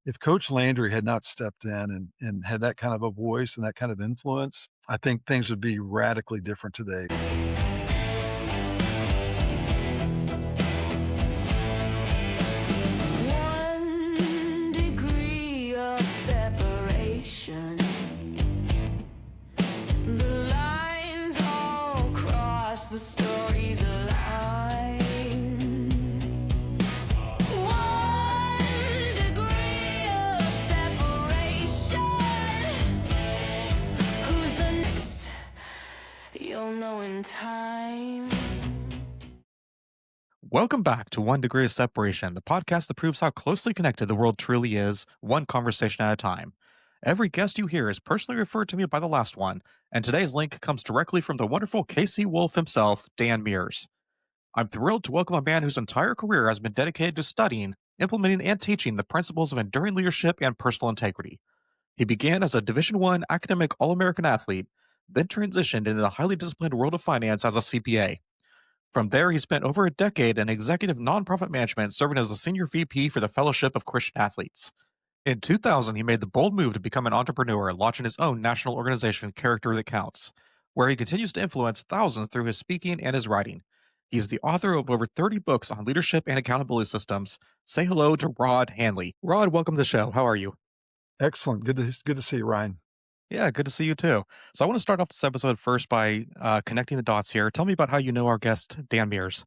if Coach Landry had not stepped in and had that kind of a voice and that kind of influence, I think things would be radically different today. One degree of separation. The lines all cross, the stories align. One degree of separation. Who's the next? You'll know in time. Welcome back to One Degree of Separation, the podcast that proves how closely connected the world truly is, one conversation at a time. Every guest you hear is personally referred to me by the last one, and today's link comes directly from the wonderful KC Wolf himself, Dan Meers. I'm thrilled to welcome a man whose entire career has been dedicated to studying, implementing, and teaching the principles of enduring leadership and personal integrity. He began as a Division I academic All-American athlete, then transitioned into the highly disciplined world of finance as a CPA. From there, he spent over a decade in executive nonprofit management, serving as the senior VP for the Fellowship of Christian Athletes. In 2000, he made the bold move to become an entrepreneur, launching his own national organization, Character That Counts, where he continues to influence thousands through his speaking and his writing. He is the author of over 30 books on leadership and accountability systems. Say hello to Rod Handley. Rod, welcome to the show. How are you? Excellent. Good to see you, Ryan. Yeah, good to see you too. So I want to start off this episode first by connecting the dots here. Tell me about how you know our guest, Dan Meers.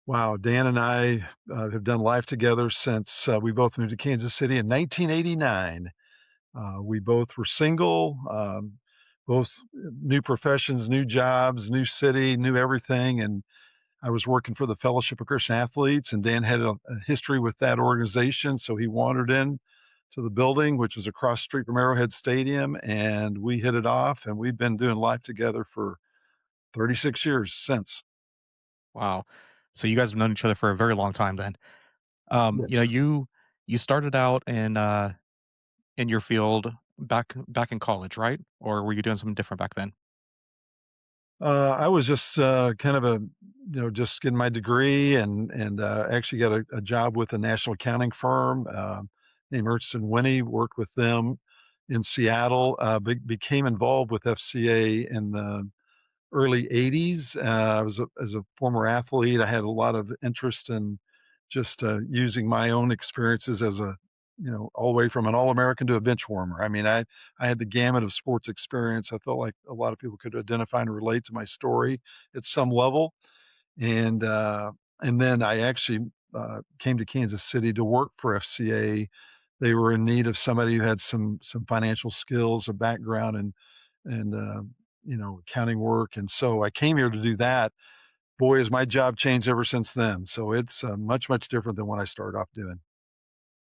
Wow, Dan and I have done life together since we both moved to Kansas City in 1989. We both were single, both new professions, new jobs, new city, new everything. And I was working for the Fellowship of Christian Athletes, and Dan had a history with that organization. So he wandered in to the building, which was across the street from Arrowhead Stadium, and we hit it off. And we've been doing life together for 36 years since. Wow. So you guys have known each other for a very long time then. Um, you know, Yes. you you started out in your field back in college, right? Or were you doing something different back then? I was just kind of just getting my degree and actually got a job with a national accounting firm named Ernst and Winnie. Worked with them in Seattle. Became involved with FCA in the early '80s. I was as a former athlete. I had a lot of interest in just using my own experiences as a all the way from an All-American to a bench warmer. I mean, I had the gamut of sports experience. I felt like a lot of people could identify and relate to my story at some level. And and then I actually came to Kansas City to work for FCA. They were in need of somebody who had some financial skills, a background, and accounting work. And so I came here to do that. Boy, has my job changed ever since then. So it's much different than what I started off doing.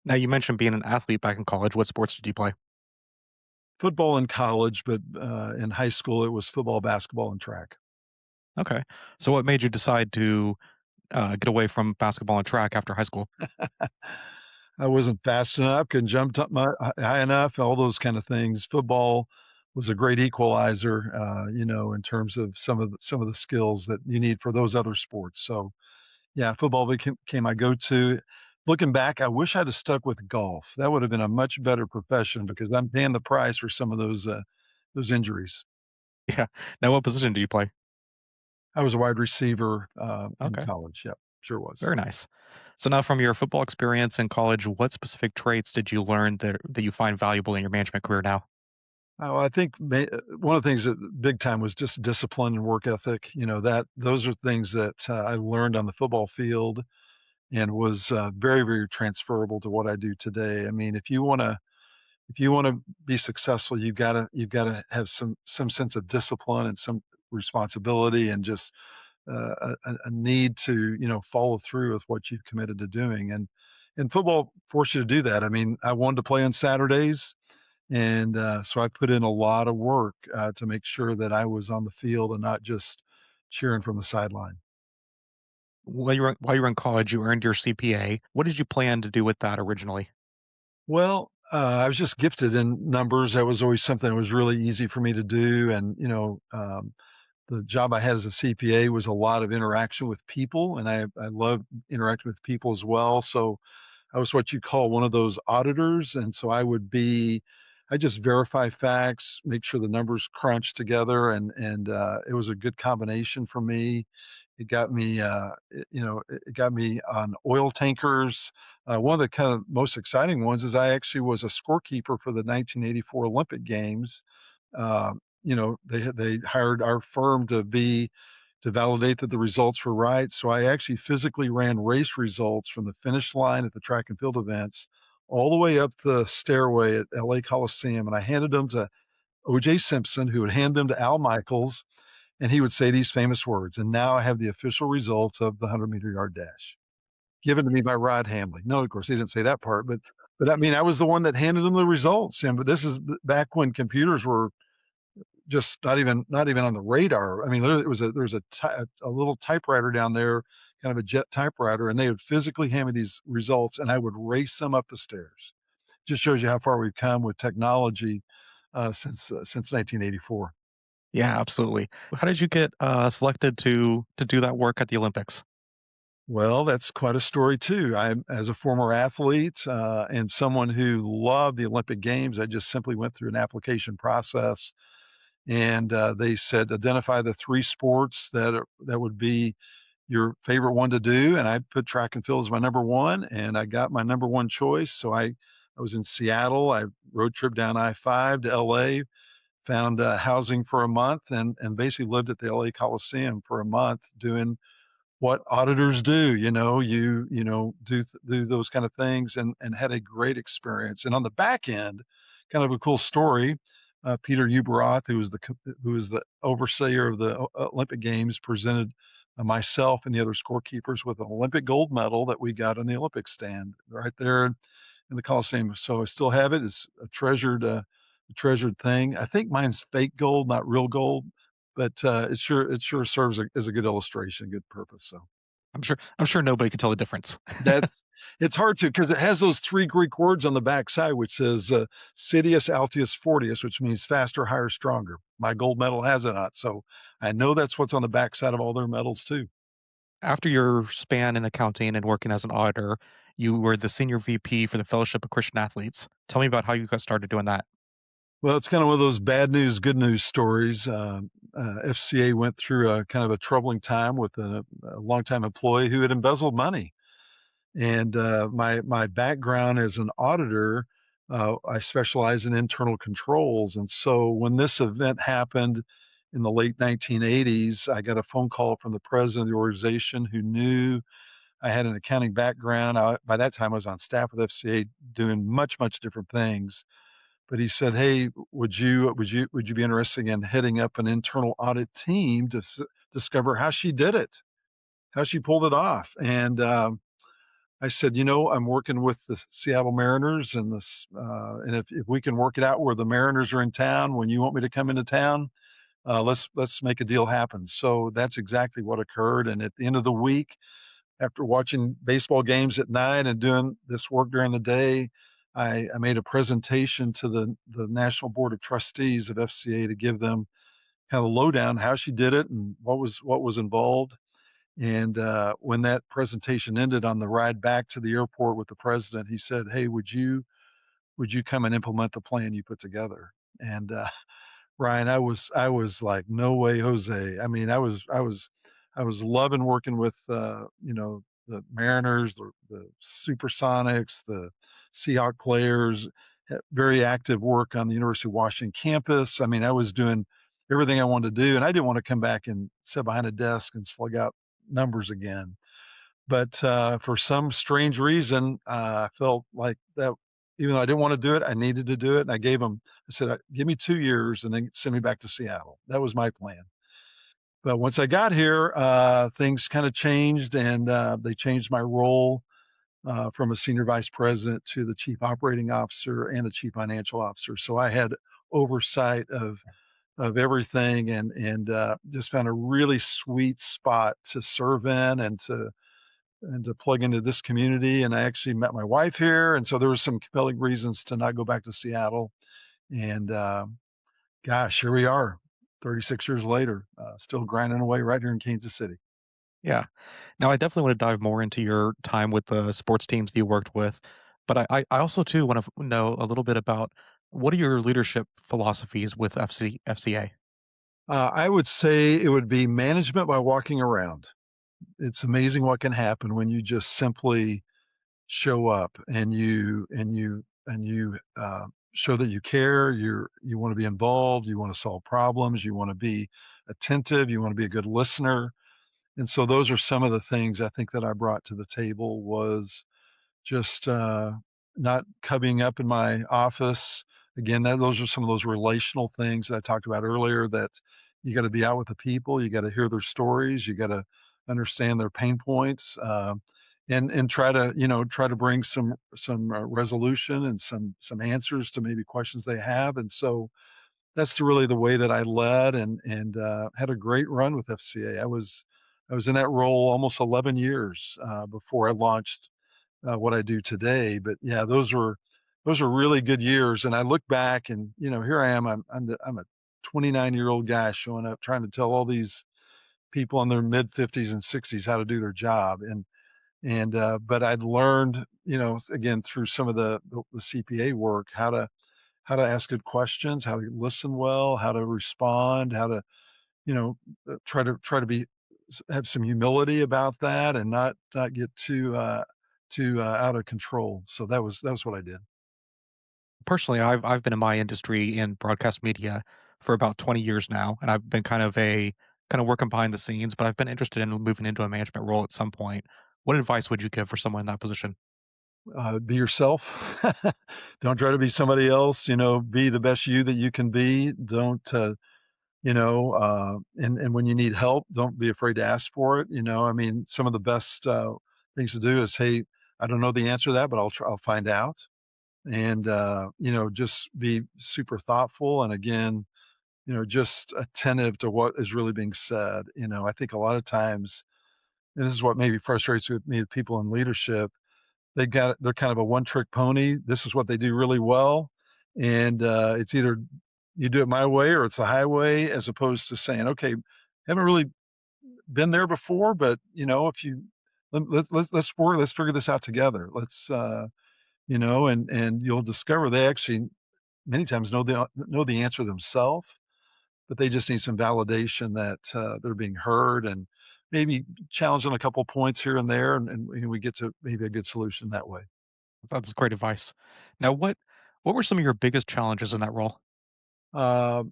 Now you mentioned being an athlete back in college. What sports did you play? Football in college, but in high school it was football, basketball, and track. Okay. So what made you decide to get away from basketball and track after high school? I wasn't fast enough, couldn't jump up high enough, all those kind of things. Football was a great equalizer, in terms of some of the skills that you need for those other sports. So yeah, football became my go-to. Looking back, I wish I'd have stuck with golf. That would have been a much better profession because I'm paying the price for some of those injuries. Yeah. Now what position do you play? I was a wide receiver in Okay. college. Yep, sure was. Very nice. So now from your football experience in college, what specific traits did you learn that you find valuable in your management career now? Oh, I think one of the things that big time was just discipline and work ethic. That those are things that I learned on the football field and was very transferable to what I do today. I mean, if you want to be successful, you've got to have some sense of discipline and some responsibility and just a need to follow through with what you've committed to doing. And football forced you to do that. I mean, I wanted to play on Saturdays, and so I put in a lot of work to make sure that I was on the field and not just cheering from the sideline. While you were in college, you earned your CPA. What did you plan to do with that originally? Well, I was just gifted in numbers. That was always something that was really easy for me to do. And, the job I had as a CPA was a lot of interaction with people, and I love interacting with people as well. So I was what you call one of those auditors, and so I just verify facts, make sure the numbers crunch together, and it was a good combination for me. It got me, it got me on oil tankers. One of the kind of most exciting ones is I actually was a scorekeeper for the 1984 Olympic Games. They hired our firm to validate that the results were right. So I actually physically ran race results from the finish line at the track and field events all the way up the stairway at LA Coliseum, and I handed them to O.J. Simpson, who would hand them to Al Michaels, and he would say these famous words. And now I have the official results of the 100-meter yard dash, given to me by Rod Handley. No, of course, he didn't say that part, but I mean, I was the one that handed them the results. And but this is back when computers were just not even on the radar. I mean, literally, there was a little typewriter down there, kind of a jet typewriter, and they would physically hand me these results, and I would race them up the stairs. Just shows you how far we've come with technology since 1984. Yeah, absolutely. How did you get selected to do that work at the Olympics? Well, that's quite a story too. As a former athlete and someone who loved the Olympic Games, I just simply went through an application process, and they said identify the three sports that would be your favorite one to do, and I put track and field as my number one, and I got my number one choice. So I was in Seattle. I road trip down I-5 to LA, found housing for a month, and basically lived at the LA Coliseum for a month doing what auditors do. Do those kind of things, and had a great experience. And on the back end, kind of a cool story. Peter Uberoth, who was the overseer of the Olympic Games, presented myself and the other scorekeepers with an Olympic gold medal that we got on the Olympic stand right there in the Coliseum. So I still have it. It's a treasured thing. I think mine's fake gold, not real gold, but it sure serves as a good illustration, good purpose. So I'm sure nobody can tell the difference. that's it's hard to, because it has those three Greek words on the back side, which says Citius Altius Fortius, which means faster, higher, stronger. My gold medal has it on it, so I know that's what's on the back side of all their medals too. After your span in accounting and working as an auditor, you were the senior VP for the Fellowship of Christian Athletes. Tell me about how you got started doing that. Well, it's kind of one of those bad news, good news stories. FCA went through a kind of a troubling time with a longtime employee who had embezzled money. And my background as an auditor, I specialize in internal controls. And so when this event happened in the late 1980s, I got a phone call from the president of the organization who knew I had an accounting background. By that time, I was on staff with FCA doing much different things. But he said, "Hey, would you be interested in heading up an internal audit team to discover how she did it, how she pulled it off?" And I said, I'm working with the Seattle Mariners, and if we can work it out where the Mariners are in town when you want me to come into town, let's make a deal happen. So that's exactly what occurred. And at the end of the week, after watching baseball games at night and doing this work during the day, I made a presentation to the National Board of Trustees of FCA to give them kind of lowdown how she did it and what was involved. And when that presentation ended, on the ride back to the airport with the president, he said, "Hey, would you come and implement the plan you put together?" And Ryan, I was like, "No way, Jose." I mean, I was loving working with the Mariners, the SuperSonics, the Seahawk players. Very active work on the University of Washington campus. I mean, I was doing everything I wanted to do, and I didn't want to come back and sit behind a desk and slug out numbers again. But for some strange reason, I felt like that, even though I didn't want to do it, I needed to do it. And I said, give me 2 years and then send me back to Seattle. That was my plan. But once I got here, things kind of changed, and they changed my role from a senior vice president to the chief operating officer and the chief financial officer. So I had oversight of everything, and just found a really sweet spot to serve in and to plug into this community. And I actually met my wife here, and so there was some compelling reasons to not go back to Seattle. And gosh, here we are, 36 years later, still grinding away right here in Kansas City. Yeah. Now, I definitely want to dive more into your time with the sports teams that you worked with, but I also too want to know a little bit about what are your leadership philosophies with FCA? I would say it would be management by walking around. It's amazing what can happen when you just simply show up and you show that you care. You want to be involved. You want to solve problems. You want to be attentive. You want to be a good listener. And so those are some of the things I think that I brought to the table was just not cubbying up in my office. Again, those are some of those relational things that I talked about earlier that you got to be out with the people. You got to hear their stories. You got to understand their pain points. And try to bring some resolution and some answers to maybe questions they have. And so that's really the way that I led and had a great run with FCA. I was in that role almost 11 years before I launched what I do today. But yeah, those were really good years. And I look back and here I am. I'm a 29-year-old guy showing up trying to tell all these people in their mid 50s and 60s how to do their job. And but I'd learned again through some of the CPA work how to ask good questions, how to listen well, how to respond, how to try to be have some humility about that and not get too out of control. So that was what I did. Personally, I've been in my industry in broadcast media for about 20 years now, and I've been kind of working behind the scenes, but I've been interested in moving into a management role at some point. What advice would you give for someone in that position? Be yourself. Don't try to be somebody else. Be the best you that you can be. Don't and when you need help, don't be afraid to ask for it. I mean, some of the best things to do is, hey, I don't know the answer to that, but I'll find out. And just be super thoughtful and again just attentive to what is really being said. I think a lot of times, and this is what maybe frustrates with me with people in leadership, they're kind of a one trick pony. This is what they do really well, and it's either you do it my way or it's the highway, as opposed to saying, okay, haven't really been there before, but if you let's figure this out together. Let's and you'll discover they actually many times know the answer themselves, but they just need some validation that they're being heard and maybe challenged on a couple points here and there, and we get to maybe a good solution that way. That's great advice. Now, what were some of your biggest challenges in that role? Uh,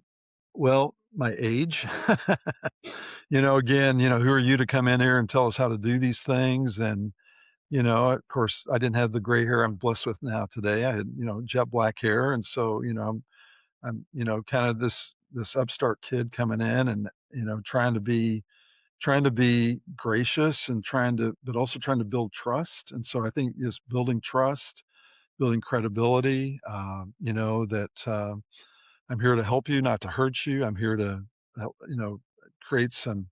well, my age. Again, who are you to come in here and tell us how to do these things? And of course, I didn't have the gray hair I'm blessed with now today. I had jet black hair, and so I'm kind of this upstart kid coming in and trying to be gracious and but also trying to build trust. And so I think just building trust, building credibility, that I'm here to help you, not to hurt you. I'm here to help, create some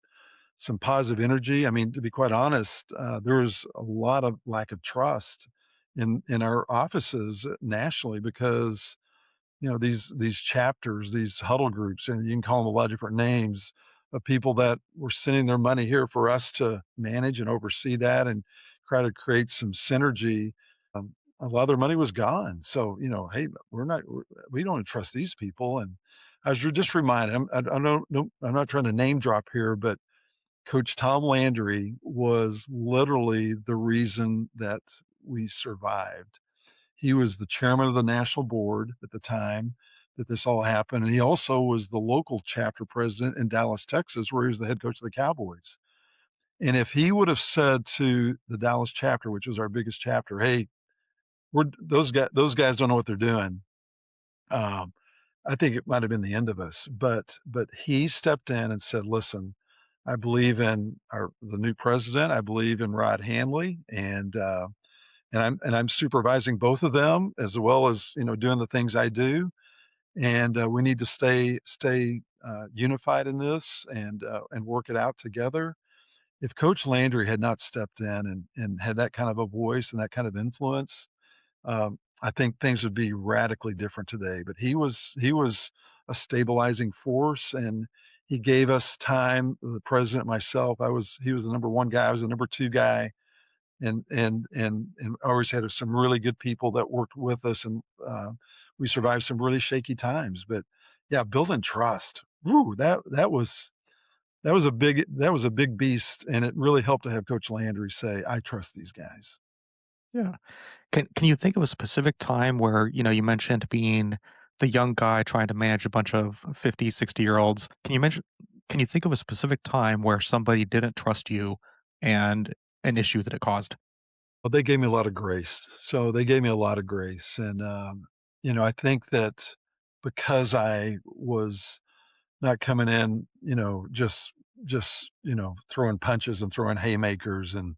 positive energy. I mean, to be quite honest, there was a lot of lack of trust in our offices nationally because these chapters, these huddle groups, and you can call them a lot of different names of people that were sending their money here for us to manage and oversee that and try to create some synergy. A lot of their money was gone. So, hey, we don't trust these people. And I was just reminded, I don't know, I'm not trying to name drop here, but Coach Tom Landry was literally the reason that we survived. He was the chairman of the national board at the time that this all happened, and he also was the local chapter president in Dallas, Texas, where he was the head coach of the Cowboys. And if he would have said to the Dallas chapter, which was our biggest chapter, "Hey, those guys don't know what they're doing," um, I think it might have been the end of us. But he stepped in and said, "Listen, I believe in the new president. I believe in Rod Handley, and I'm supervising both of them as well as doing the things I do, and we need to stay unified in this and work it out together." If Coach Landry had not stepped in and had that kind of a voice and that kind of influence, I think things would be radically different today. But he was a stabilizing force, and He gave us time, the president, myself. He was the number one guy. I was the number two guy, and always had some really good people that worked with us, and we survived some really shaky times. But yeah, building trust. Woo, that was a big beast, and it really helped to have Coach Landry say, "I trust these guys." Yeah. Can you think of a specific time where, you mentioned being the young guy trying to manage a bunch of 50, 60-year-olds. Can you think of a specific time where somebody didn't trust you and an issue that it caused? Well, they gave me a lot of grace. So they gave me a lot of grace, and I think that because I was not coming in, just throwing punches and throwing haymakers and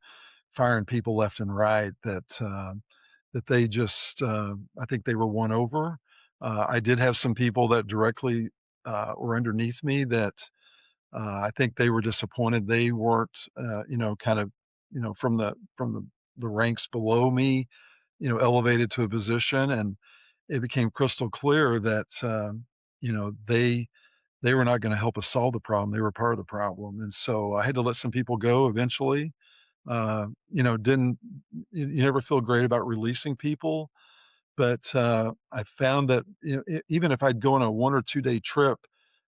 firing people left and right, that they just I think they were won over. I did have some people that directly were underneath me that I think they were disappointed they weren't, kind of, from the ranks below me, elevated to a position, and it became crystal clear that they were not going to help us solve the problem. They were part of the problem, and so I had to let some people go eventually. Didn't you never feel great about releasing people, but I found that even if I'd go on a 1 or 2 day trip,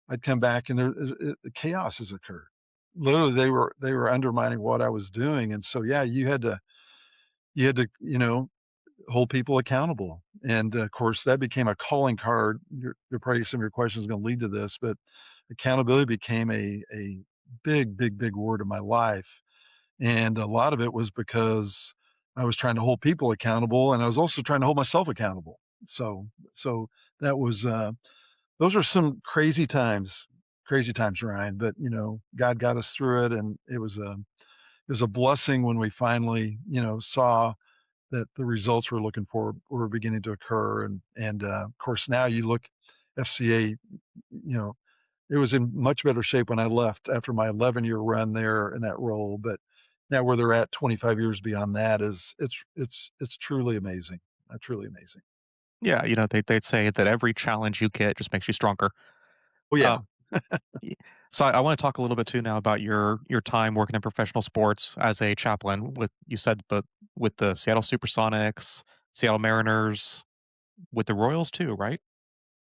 I'd come back and chaos has occurred. Literally, they were undermining what I was doing, and so yeah, you had to hold people accountable, and of course that became a calling card. You're probably some of your questions going to lead to this, but accountability became a big word in my life, and a lot of it was because I was trying to hold people accountable, and I was also trying to hold myself accountable. So so that was those are some crazy times, Ryan. But God got us through it, and it was a blessing when we finally saw that the results we're looking for were beginning to occur. And of course now you look FCA, it was in much better shape when I left after my 11-year run there in that role, but now where they're at 25 years beyond that is it's truly amazing. Truly amazing. Yeah, they'd say that every challenge you get just makes you stronger. Oh Uh, yeah. y- so I want to talk a little bit too now about your time working in professional sports as a chaplain but with the Seattle SuperSonics, Seattle Mariners, with the Royals too, right?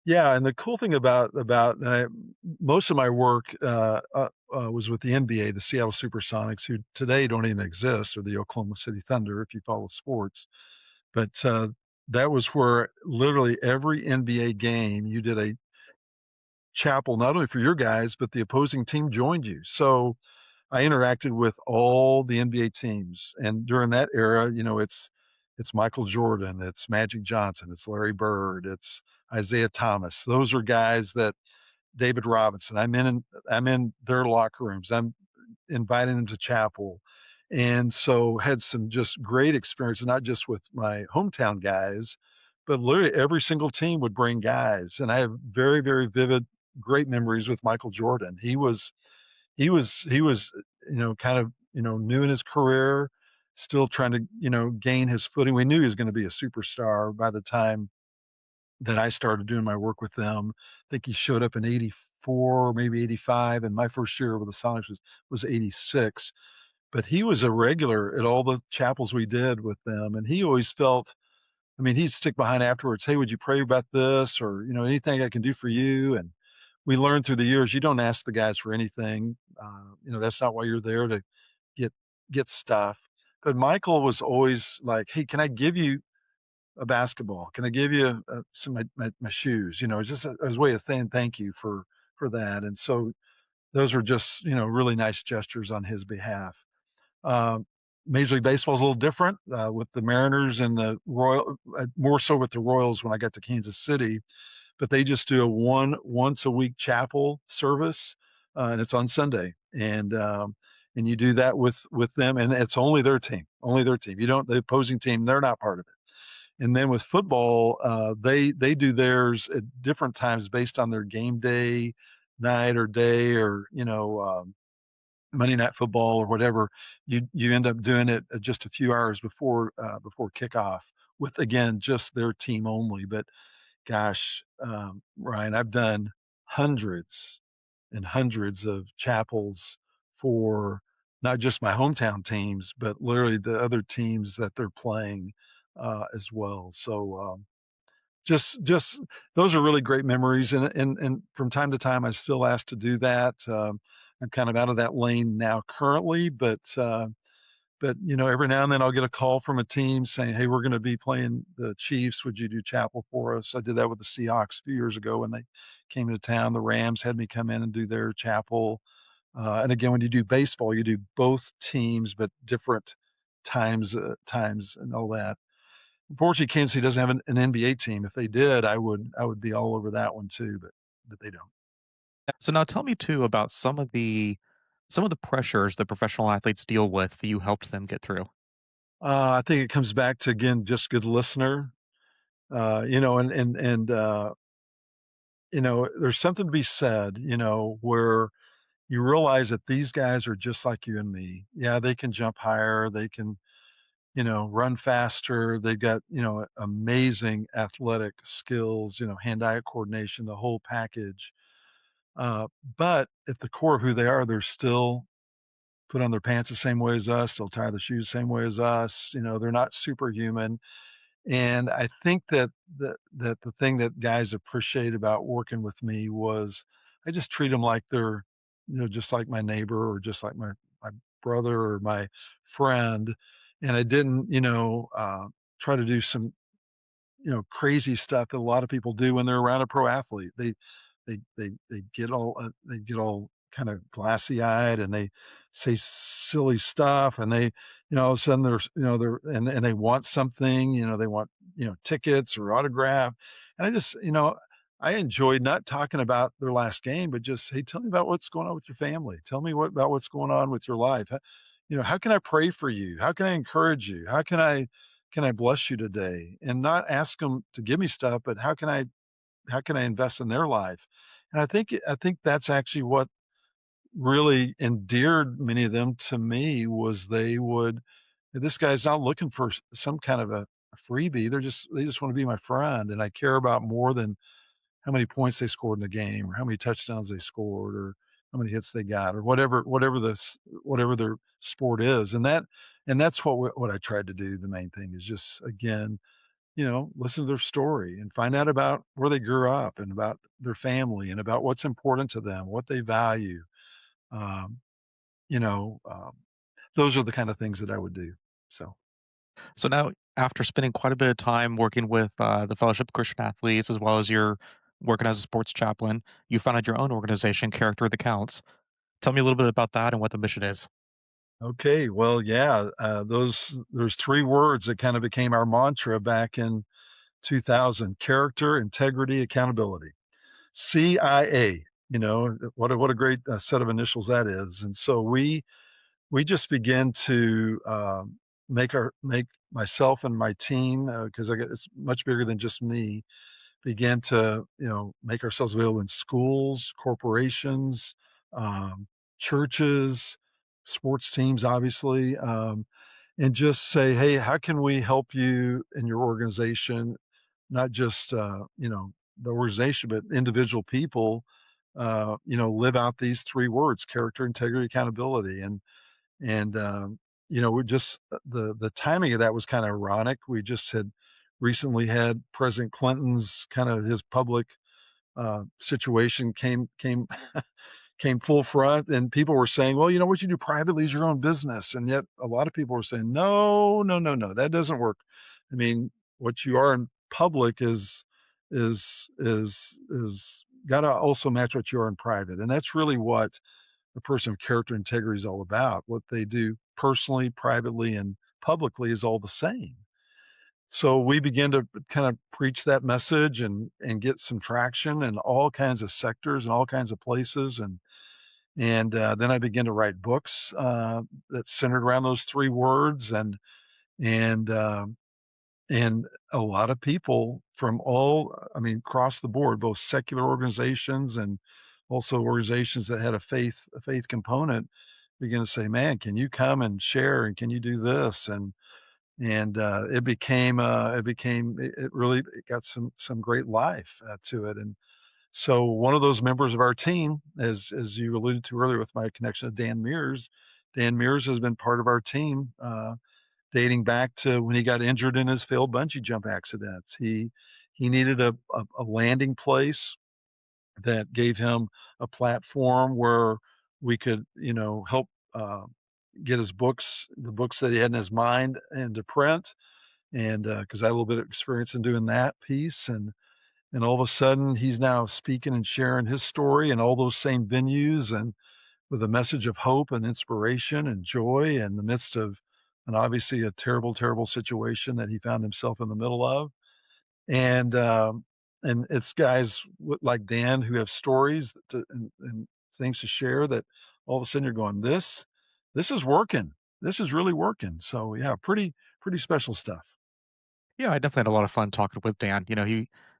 Yeah, and the cool thing about most of my work was with the NBA, the Seattle SuperSonics, who today don't even exist, or the Oklahoma City Thunder, if you follow sports. But that was where literally every NBA game you did a chapel, not only for your guys, but the opposing team joined you. So I interacted with all the NBA teams, and during that era, it's Michael Jordan, it's Magic Johnson, it's Larry Bird, it's Isaiah Thomas. Those are guys that David Robinson. I'm in their locker rooms. I'm inviting them to chapel, and so had some just great experiences, not just with my hometown guys, but literally every single team would bring guys, and I have very vivid, great memories with Michael Jordan. He was kind of new in his career, still trying to gain his footing. We knew he was going to be a superstar by the time that I started doing my work with them. I think he showed up in '84, maybe '85, and my first year with the Sonics was '86. But he was a regular at all the chapels we did with them, and he always felt. I mean, he'd stick behind afterwards. Hey, would you pray about this, or anything I can do for you? And we learned through the years you don't ask the guys for anything. That's not why you're there to get get stuff. But Michael was always like, "Hey, can I give you a basketball? Can I give you some of my shoes?" It's just a way of saying thank you for that. And so those were just really nice gestures on his behalf. Uh, Major League Baseball is a little different with the Mariners and the more so with the Royals when I got to Kansas City, but they just do a once a week chapel service, and it's on Sunday, and you do that with them, and it's only their team. You don't the opposing team, they're not part of it. And then with football, they do theirs at different times based on their game day, night or day, or Monday Night Football or whatever. You end up doing it just a few hours before kickoff with again just their team only. But gosh, Ryan, I've done hundreds and hundreds of chapels for not just my hometown teams, but literally the other teams that they're playing as well. So just those are really great memories, and from time to time, I'm still asked to do that. I'm kind of out of that lane now currently, but every now and then I'll get a call from a team saying, "Hey, we're going to be playing the Chiefs. Would you do chapel for us?" I did that with the Seahawks a few years ago when they came into town. The Rams had me come in and do their chapel. And again, when you do baseball, you do both teams, but different times and all that. Unfortunately, Kansas City doesn't have an NBA team. If they did, I would be all over that one too, but they don't. So now tell me too about some of the pressures that professional athletes deal with that you helped them get through. I think it comes back to again just good listener. And there's something to be said, where you realize that these guys are just like you and me. Yeah, they can jump higher, they can, run faster. They've got, amazing athletic skills, hand-eye coordination, the whole package. Uh, but at the core of who they are, they're still put on their pants the same way as us, they'll tie the shoes the same way as us. They're not superhuman. And I think that the thing that guys appreciate about working with me was I just treat them like they're, just like my neighbor or just like my brother or my friend. And I didn't, try to do some crazy stuff that a lot of people do when they're around a pro athlete. They get all kind of glassy eyed and they say silly stuff and all of a sudden they're and they want something, they want, tickets or autograph. And I enjoyed not talking about their last game, but just, hey, tell me about what's going on with your family. Tell me about what's going on with your life. How can I pray for you? How can I encourage you? How can I bless you today? And not ask them to give me stuff, but how can I invest in their life? And I think that's actually what really endeared many of them to me was this guy's not looking for some kind of a freebie. They just want to be my friend, and I care about more than how many points they scored in a game or how many touchdowns they scored or how many hits they got or whatever their sport is. And that's what I tried to do. The main thing is just, again, listen to their story and find out about where they grew up and about their family and about what's important to them, what they value. Um, you know, um, those are the kind of things that I would do. So, So now, after spending quite a bit of time working with the Fellowship of Christian Athletes, as well as your working as a sports chaplain, you founded your own organization, Character That Counts. Tell me a little bit about that and what the mission is. okay, well, yeah, there's three words that kind of became our mantra back in 2000: character, integrity, accountability. CIA. What a great set of initials that is. And so we just begin to make myself and my team, because it's much bigger than just me, begin to make ourselves available in schools, corporations, um, churches, sports teams, obviously, and just say, hey, how can we help you in your organization? Not just the organization, but individual people. Live out these three words: character, integrity, accountability. And we just the timing of that was kind of ironic. We just had recently had President Clinton's kind of his public situation came full front, and people were saying, well, what you do privately is your own business. And yet a lot of people were saying, no, no, no, no, that doesn't work. I mean, what you are in public is got to also match what you are in private. And that's really what a person of character integrity is all about. What they do personally, privately, and publicly is all the same. So we begin to kind of preach that message and get some traction in all kinds of sectors and all kinds of places. And then I began to write books that centered around those three words. And a lot of people from across the board, both secular organizations and also organizations that had a faith component, begin to say, "Man, can you come and share? And can you do this?" And it really it got some great life to it. And So one of those members of our team, as you alluded to earlier with my connection to Dan Meers has been part of our team dating back to when he got injured in his failed bungee jump accidents. He needed a landing place that gave him a platform where we could, help get his books, the books that he had in his mind, into print. And because I had a little bit of experience in doing that piece, and all of a sudden he's now speaking and sharing his story in all those same venues, and with a message of hope and inspiration and joy in the midst of, and obviously a terrible, terrible situation that he found himself in the middle of. And it's guys like Dan who have stories and things to share, that all of a sudden you're going, this is working. This is really working. So yeah, pretty special stuff. Yeah, I definitely had a lot of fun talking with Dan.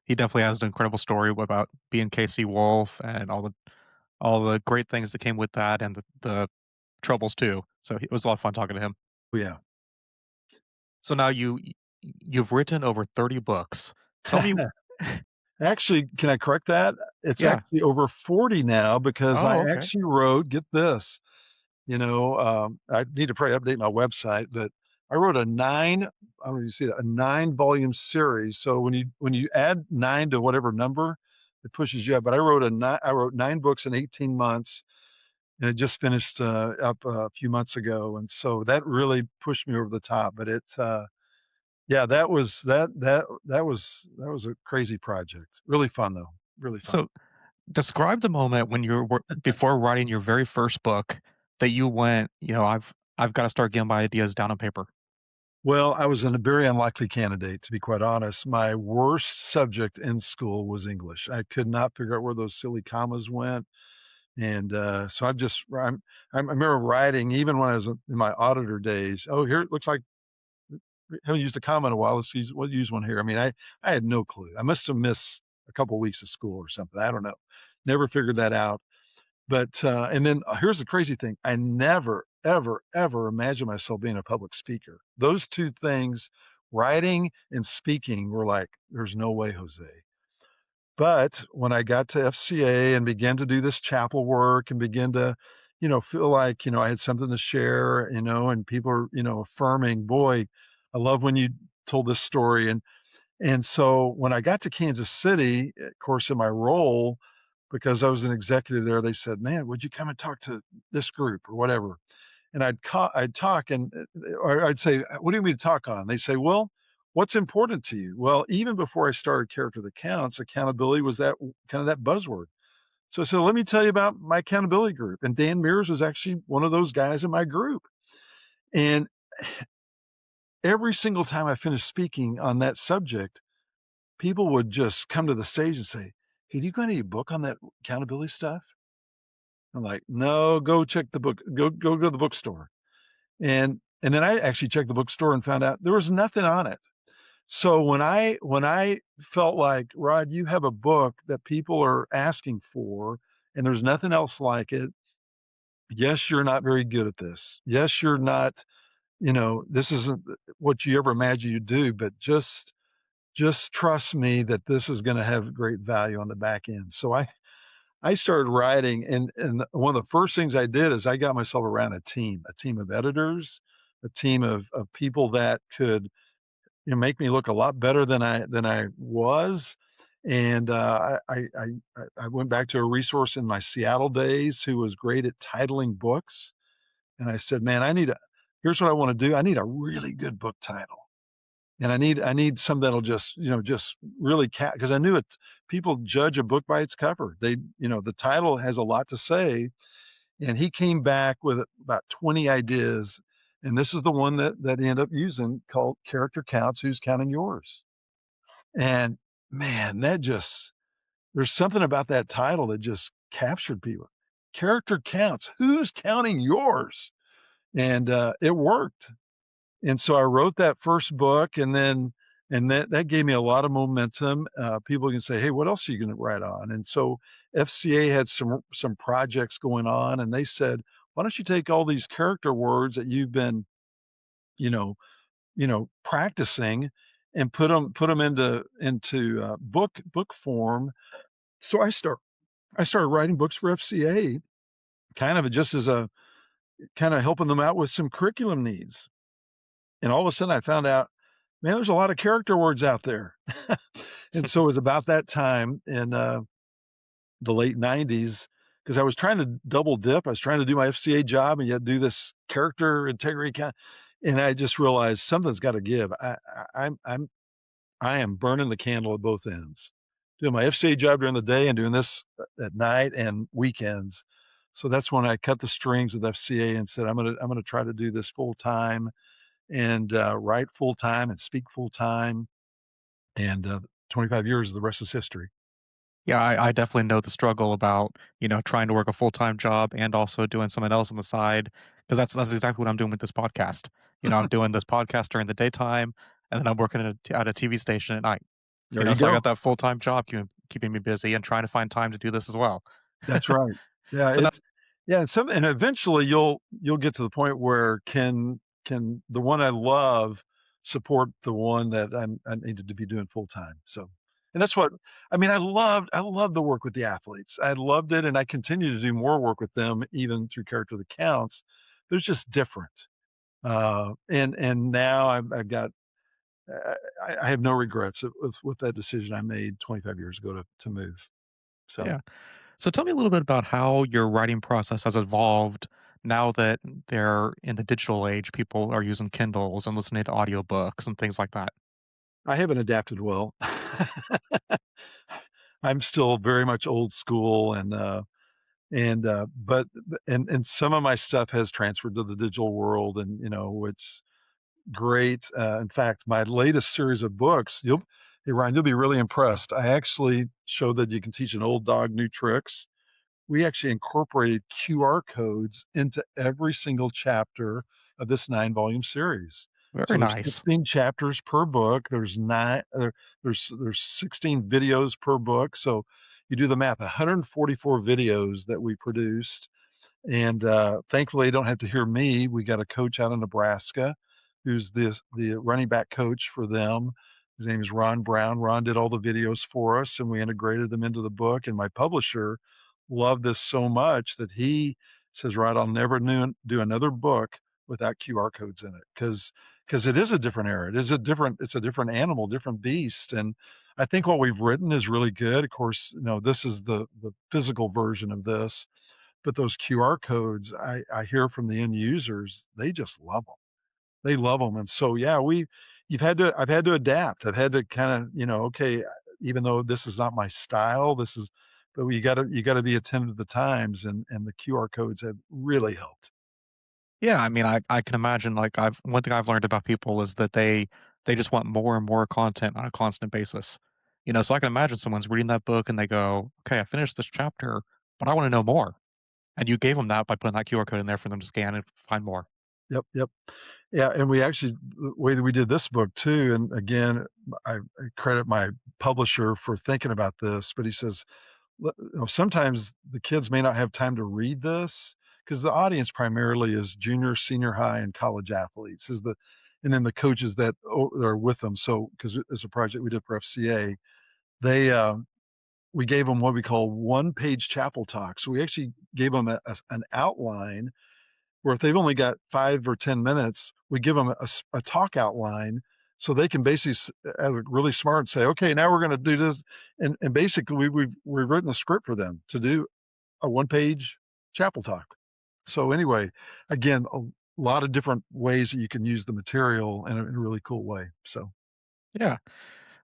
He definitely has an incredible story about being KC Wolf and all the great things that came with that and the troubles too. So it was a lot of fun talking to him. Oh, yeah. So now you've written over 30 books. Tell me Actually, can I correct that? It's yeah. actually over 40 now, because I Oh, okay. actually wrote, get this, I need to probably update my website, but I wrote I don't know if you see that, a 9-volume series. So when you add 9 to whatever number, it pushes you up. But I wrote 9 books in 18 months, and it just finished up a few months ago. And so that really pushed me over the top. But it's yeah, that was a crazy project. Really fun though. Really fun. So describe the moment when before writing your very first book that you went, I've got to start getting my ideas down on paper. Well, I was in a very unlikely candidate, to be quite honest. My worst subject in school was English. I could not figure out where those silly commas went. And so I remember writing, even when I was in my auditor days, oh, here it looks like we haven't used a comma in a while. We'll use one here. I mean, I had no clue. I must have missed a couple of weeks of school or something. I don't know. Never figured that out. But and then here's the crazy thing. I never, ever, ever imagined myself being a public speaker. Those two things, writing and speaking, were like, there's no way, Jose. But when I got to FCA and began to do this chapel work and begin to, feel like, I had something to share, and people are, affirming, boy, I love when you told this story. And so when I got to Kansas City, of course, in my role, because I was an executive there, they said, "Man, would you come and talk to this group or whatever?" And I'd talk, and or I'd say, "What do you mean to talk on?" They say, "Well, what's important to you?" Well, even before I started Character That Counts, accountability was that kind of that buzzword. So I said, "Let me tell you about my accountability group." And Dan Meers was actually one of those guys in my group. And every single time I finished speaking on that subject, people would just come to the stage and say, "Hey, do you got any book on that accountability stuff?" I'm like, "No, go check the book. Go to the bookstore." And then I actually checked the bookstore and found out there was nothing on it. So when I felt like, Rod, you have a book that people are asking for, and there's nothing else like it. Yes, you're not very good at this. Yes, you're not. This isn't what you ever imagined you'd do, but just trust me that this is going to have great value on the back end. So I started writing, and one of the first things I did is I got myself around a team of editors, a team of people that could, make me look a lot better than I was. And I went back to a resource in my Seattle days who was great at titling books, and I said, "Man, here's what I want to do. I need a really good book title." And I need some that'll just really because I knew it. People judge a book by its cover. The title has a lot to say. And he came back with about 20 ideas, and this is the one that he ended up using, called Character Counts. Who's counting yours? And man, there's something about that title that just captured people. Character Counts. Who's counting yours? And it worked. And so I wrote that first book, and that gave me a lot of momentum. People can say, "Hey, what else are you going to write on?" And so FCA had some projects going on, and they said, "Why don't you take all these character words that you've been, you know, practicing, and put them into book form, So I started writing books for FCA, kind of just as a kind of helping them out with some curriculum needs. And all of a sudden I found out, man, there's a lot of character words out there. And so it was about that time in the late 90s, because I was trying to double dip. I was trying to do my FCA job and yet do this character integrity and I just realized something's got to give. I am burning the candle at both ends, doing my FCA job during the day and doing this at night and weekends. So that's when I cut the strings with FCA and said, I'm gonna try to do this full time and write full time and speak full time. And 25 years, the rest is history. Yeah, I definitely know the struggle about, trying to work a full-time job and also doing something else on the side, because that's exactly what I'm doing with this podcast. I'm doing this podcast during the daytime, and then I'm working at a TV station at night. There you So I got go. that full-time job keeping me busy and trying to find time to do this as well. That's right. Yeah, So now and eventually you'll get to the point where can the one I love support the one that I needed to be doing full time. So, and that's what I mean. I loved the work with the athletes. I loved it, and I continue to do more work with them even through Character That Counts. But it's just different. And now I've got I have no regrets with that decision I made 25 years ago to move. So. yeah. So tell me a little bit about how your writing process has evolved now that they're in the digital age. People are using Kindles and listening to audiobooks and things like that. I haven't adapted well. I'm still very much old school but and some of my stuff has transferred to the digital world and which great. In fact, my latest series of books, hey Ryan, you'll be really impressed. I actually showed that you can teach an old dog new tricks. We actually incorporated QR codes into every single chapter of this 9-volume series. Very So there's nice. 16 chapters per book. There's 16 videos per book. So you do the math, 144 videos that we produced and thankfully, they don't have to hear me. We got a coach out in Nebraska who's the running back coach for them. His name is Ron Brown. Ron did all the videos for us, and we integrated them into the book. And my publisher loved this so much that he says, "Rod, I'll never do another book without QR codes in it because it is a different era. It's a different animal, different beast." And I think what we've written is really good. Of course, this is the physical version of this, but those QR codes, I hear from the end users, they just love them. They love them. And so, yeah, I've had to adapt. I've had to kind of, okay, even though this is not my style, but you gotta be attentive to the times and the QR codes have really helped. Yeah, I mean, I can imagine, like, I've one thing I've learned about people is that they just want more and more content on a constant basis. So I can imagine someone's reading that book and they go, "Okay, I finished this chapter, but I wanna know more." And you gave them that by putting that QR code in there for them to scan and find more. Yep, yep. Yeah, and we actually the way that we did this book too, and again, I credit my publisher for thinking about this, but he says, sometimes the kids may not have time to read this because the audience primarily is junior, senior high, and college athletes and then the coaches that are with them. So because it's a project we did for FCA, they we gave them what we call one-page chapel talk. So we actually gave them an outline where if they've only got 5 or 10 minutes, we give them a talk outline so they can basically really smart and say, okay, now we're going to do this. And basically we've written the script for them to do a 1-page chapel talk. So anyway, again, a lot of different ways that you can use the material in a really cool way. So Yeah.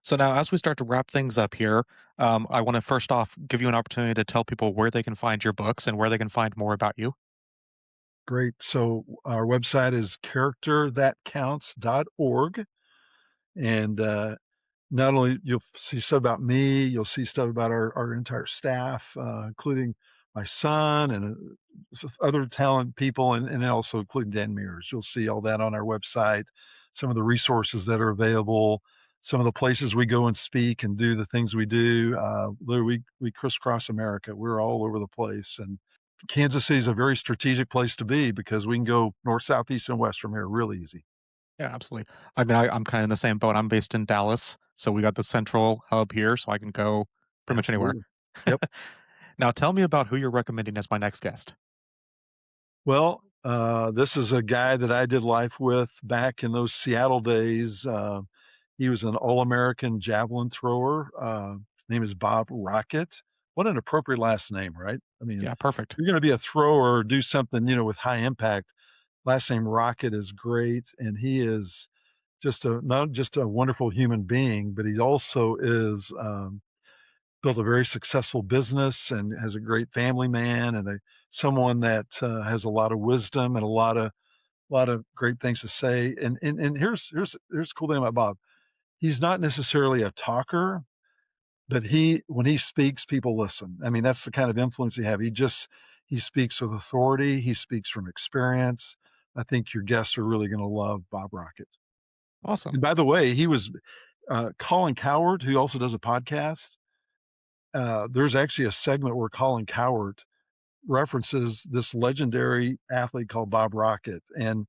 So now as we start to wrap things up here, I wanna first off give you an opportunity to tell people where they can find your books and where they can find more about you. great. So our website is characterthatcounts.org. And not only you'll see stuff about me, you'll see stuff about our entire staff, including my son and other talent people, and also including Dan Meers. You'll see all that on our website, some of the resources that are available, some of the places we go and speak and do the things we do. Literally, we crisscross America. We're all over the place, and Kansas City is a very strategic place to be because we can go north, south, east, and west from here really easy. Yeah, absolutely. I mean, I'm kinda in the same boat. I'm based in Dallas, so we got the central hub here, so I can go pretty much anywhere. Absolutely. Yep. Now, tell me about who you're recommending as my next guest. Well, this is a guy that I did life with back in those Seattle days. He was an All-American javelin thrower. His name is Bob Rocket. What an appropriate last name, right? I mean, Yeah, perfect. if you're going to be a thrower, do something, with high impact. Last name Rocket is great, and he is just not just a wonderful human being, but he also is built a very successful business and has a great family man and someone that has a lot of wisdom and a lot of great things to say. And here's the cool thing about Bob. He's not necessarily a talker, but when he speaks, people listen. I mean, that's the kind of influence he have. He speaks with authority. He speaks from experience. I think your guests are really going to love Bob Rocket. Awesome. And by the way, he was Colin Coward, who also does a podcast. There's actually a segment where Colin Coward references this legendary athlete called Bob Rocket. And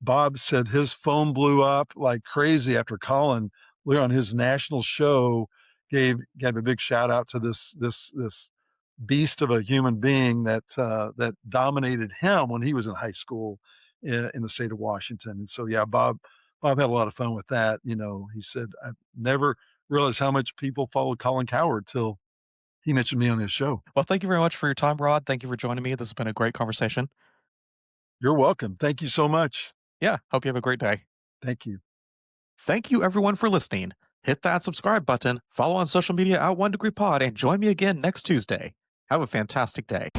Bob said his phone blew up like crazy after Colin, on his national show, gave a big shout out to this beast of a human being that dominated him when he was in high school in the state of Washington. And so, yeah, Bob had a lot of fun with that. He said, "I've never realized how much people follow Colin Coward till he mentioned me on his show." Well, thank you very much for your time, Rod. Thank you for joining me. This has been a great conversation. You're welcome. Thank you so much. Yeah, hope you have a great day. Thank you. Thank you, everyone, for listening. Hit that subscribe button, follow on social media at 1 Degree Pod, and join me again next Tuesday. Have a fantastic day.